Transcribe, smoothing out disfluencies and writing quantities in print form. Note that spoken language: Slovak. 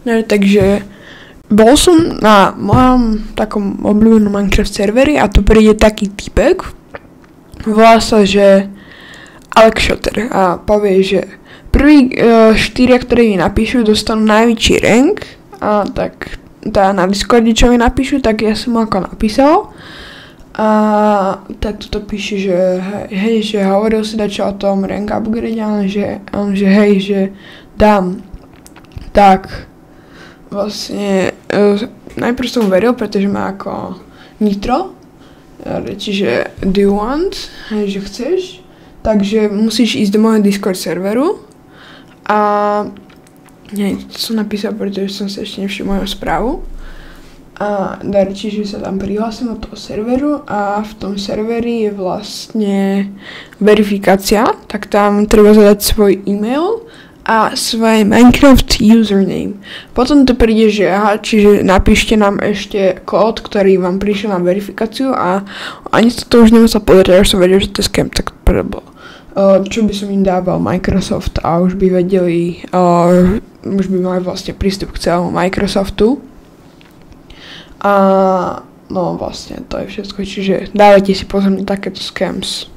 Takže bol som na mojom takom obľúbenom Minecraft serveri a tu príde taký typek, volá sa, že Alex Shotter a povie, že prví 4, ktorí mi napíšu, dostanú najväčší rank a tak na Discorde, čo mi napíšu, tak ja som mu ako napísal a tak toto píše, že hej, že hovoril si dačo o tom rank upgrade, ale že hej, že dám. Tak vlastne najprv som veril, pretože má ako nitro, čiže do you want, hej, že chceš, takže musíš ísť do môjho Discord serveru a nie, to som napísal, pretože som sa ešte nevšimol moju správu. A čiže sa tam prihlásim od toho serveru a v tom serveri je vlastne verifikácia, tak tam treba zadať svoj e-mail a svoj Minecraft username. Potom to príde, že aha, čiže napíšte nám ešte kód, ktorý vám prišiel na verifikáciu a ani sa to už nemusel pozrieť, až som vedel, že to je scam, tak prebo. Čo by som im dával Microsoft a už by vedeli, už by mali vlastne prístup k celému Microsoftu. A no vlastne to je všetko, čiže dávajte si pozor na takéto scams.